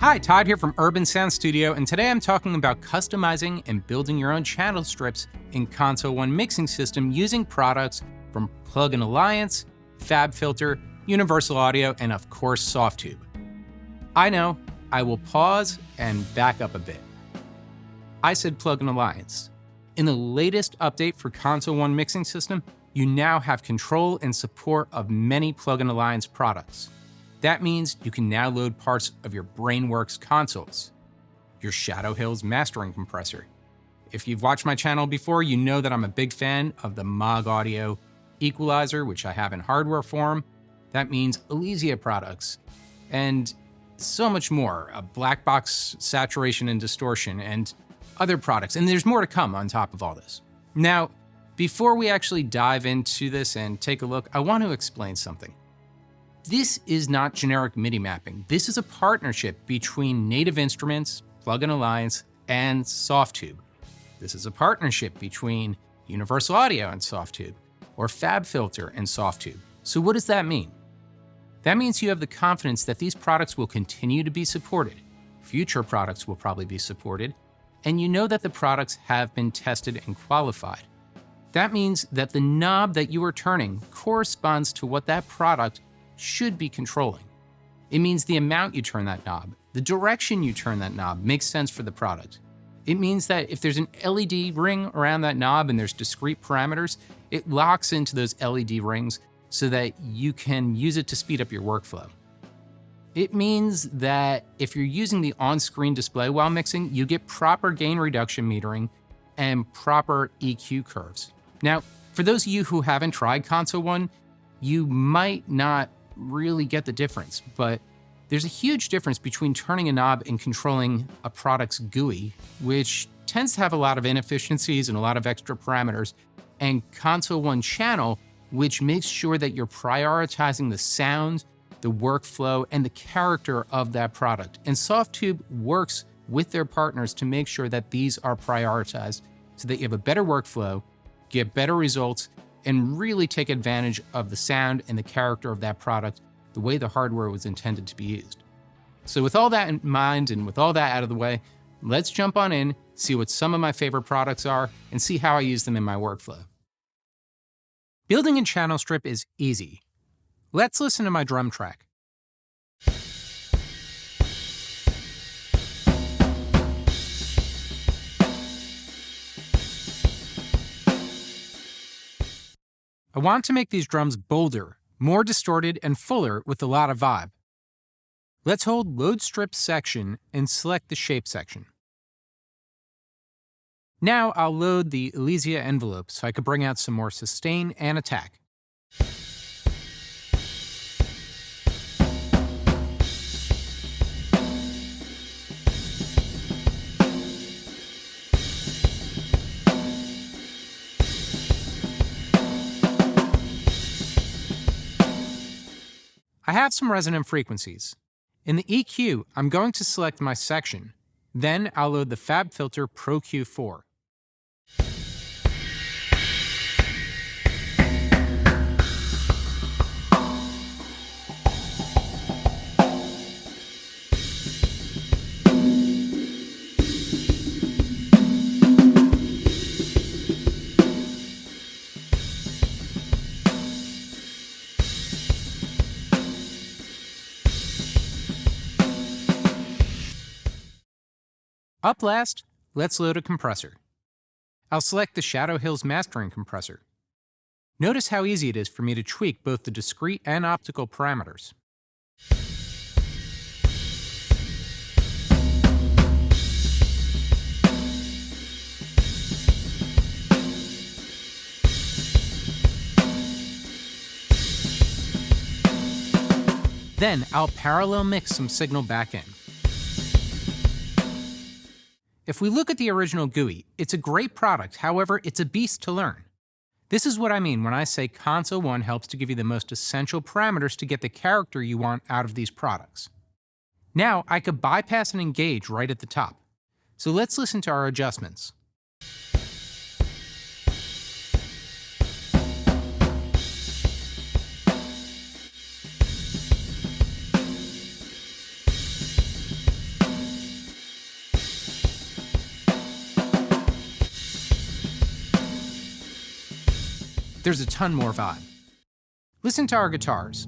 Hi, Todd here from Urban Sound Studio, and today I'm talking about customizing and building your own channel strips in Console One mixing system using products from Plug-in Alliance, FabFilter, Universal Audio, and of course Softube. I know, I will pause and back up a bit. I said Plug-in Alliance. In the latest update for Console One mixing system, you now have control and support of many Plug-in Alliance products. That means you can now load parts of your Brainworks consoles, your Shadow Hills mastering compressor. If you've watched my channel before, you know that I'm a big fan of the Moog Audio equalizer, which I have in hardware form. That means Elysia products and so much more, a black box saturation and distortion and other products. And there's more to come on top of all this. Now, before we actually dive into this and take a look, I want to explain something. This is not generic MIDI mapping. This is a partnership between Native Instruments, Plug-in Alliance, and Softube. This is a partnership between Universal Audio and Softube, or FabFilter and Softube. So what does that mean? That means you have the confidence that these products will continue to be supported. Future products will probably be supported, and you know that the products have been tested and qualified. That means that the knob that you are turning corresponds to what that product should be controlling. It means the amount you turn that knob, the direction you turn that knob makes sense for the product. It means that if there's an LED ring around that knob and there's discrete parameters, it locks into those LED rings so that you can use it to speed up your workflow. It means that if you're using the on-screen display while mixing, you get proper gain reduction metering and proper EQ curves. Now, for those of you who haven't tried Console One, you might not really get the difference, but there's a huge difference between turning a knob and controlling a product's GUI, which tends to have a lot of inefficiencies and a lot of extra parameters, and Console One Channel, which makes sure that you're prioritizing the sound, the workflow, and the character of that product. And Softube works with their partners to make sure that these are prioritized so that you have a better workflow, get better results, and really take advantage of the sound and the character of that product the way the hardware was intended to be used. So with all that in mind and with all that out of the way, let's jump on in, see what some of my favorite products are, and see how I use them in my workflow. Building a channel strip is easy. Let's listen to my drum track. I want to make these drums bolder, more distorted, and fuller with a lot of vibe. Let's hold Load Strip Section and select the Shape section. Now I'll load the Elysia envelope so I can bring out some more sustain and attack. I have some resonant frequencies. In the EQ, I'm going to select my section. Then I'll load the FabFilter Pro Q4. Up last, let's load a compressor. I'll select the Shadow Hills mastering compressor. Notice how easy it is for me to tweak both the discrete and optical parameters. Then I'll parallel mix some signal back in. If we look at the original GUI, it's a great product, however, it's a beast to learn. This is what I mean when I say Console One helps to give you the most essential parameters to get the character you want out of these products. Now, I could bypass and engage right at the top. So let's listen to our adjustments. there's a ton more vibe. Listen to our guitars.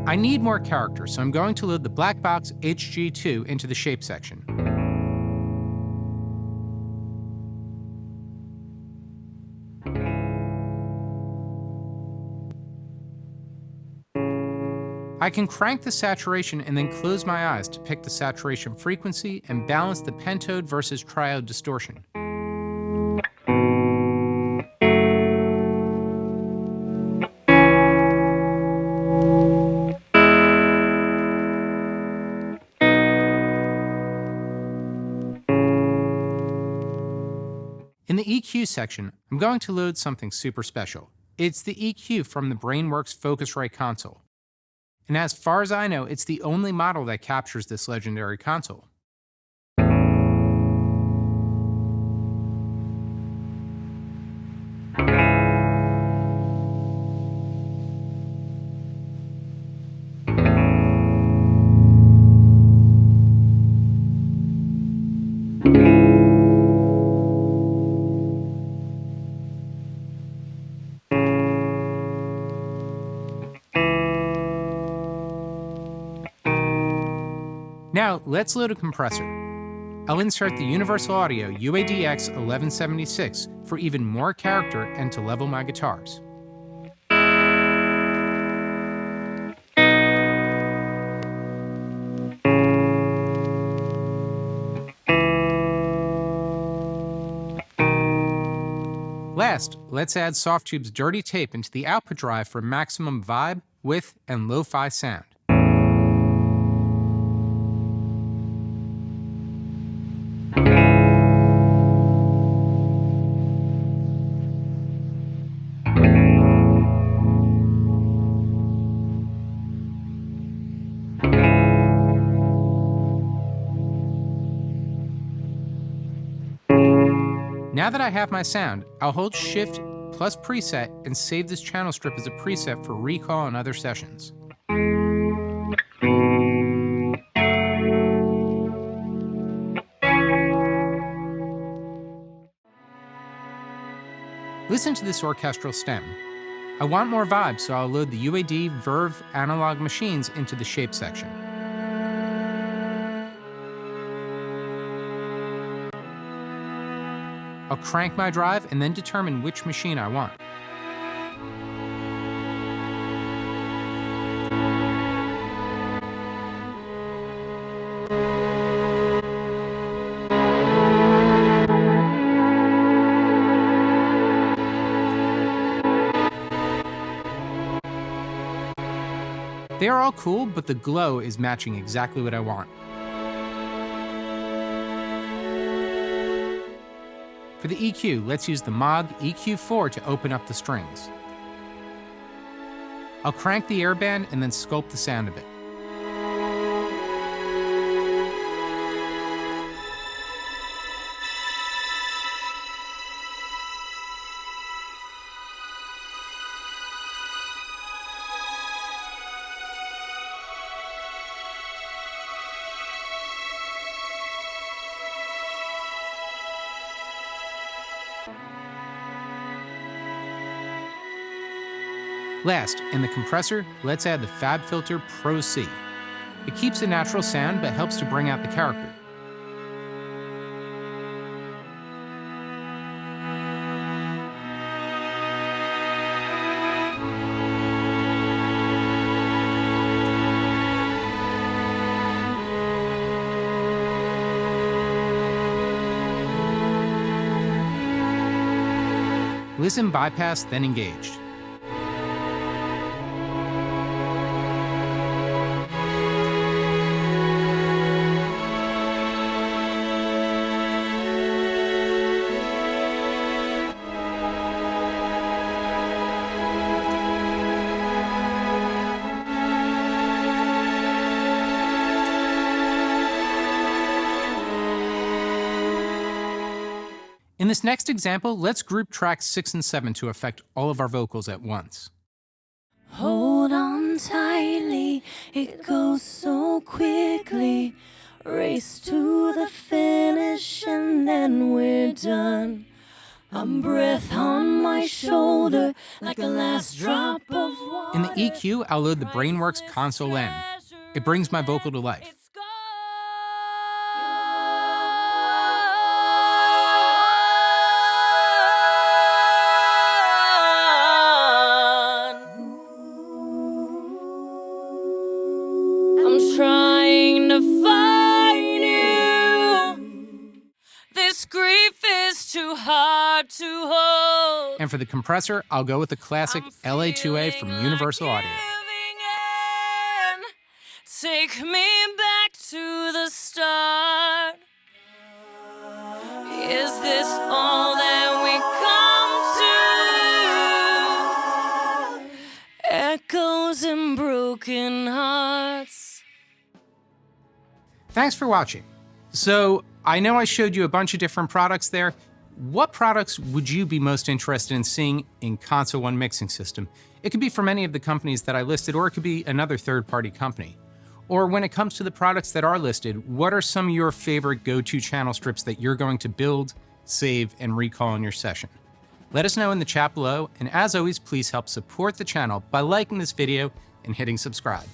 I need more character, so I'm going to load the black box HG2 into the shape section. I can crank the saturation and then close my eyes to pick the saturation frequency and balance the pentode versus triode distortion. In the EQ section, I'm going to load something super special. It's the EQ from the BrainWorks Focusrite console. And as far as I know, it's the only model that captures this legendary console. Now, let's load a compressor. I'll insert the Universal Audio UAD-X 1176 for even more character and to level my guitars. Last, let's add Softube's dirty tape into the output drive for maximum vibe, width, and lo-fi sound. Now that I have my sound, I'll hold Shift plus Preset and save this channel strip as a preset for recall and other sessions. Listen to this orchestral stem. I want more vibe, so I'll load the UAD Verve analog machines into the shape section. I'll crank my drive and then determine which machine I want. They are all cool, but the glow is matching exactly what I want. For the EQ, let's use the Moog EQ4 to open up the strings. I'll crank the airband and then sculpt the sound a bit. Last, in the compressor, let's add the FabFilter Pro C. It keeps a natural sound but helps to bring out the character. Listen, bypass, then engaged. In this next example, let's group tracks 6 and 7 to affect all of our vocals at once. Hold on tightly, it goes so quickly. Race to the finish and then we're done. I'm breath on my shoulder like the last drop of water. In the EQ, I'll load the Brainworks console in. It brings my vocal to life. I'm trying to find you. This grief is too hard to hold. And for the compressor, I'll go with the classic LA2A from Universal Audio. Take me back to the start. Is this all that we come to? Echoes and broken hearts. Thanks for watching. So, I know I showed you a bunch of different products there. What products would you be most interested in seeing in Console One Mixing System? It could be from any of the companies that I listed, or it could be another third-party company. Or when it comes to the products that are listed, what are some of your favorite go-to channel strips that you're going to build, save, and recall in your session? Let us know in the chat below, and as always, please help support the channel by liking this video and hitting subscribe.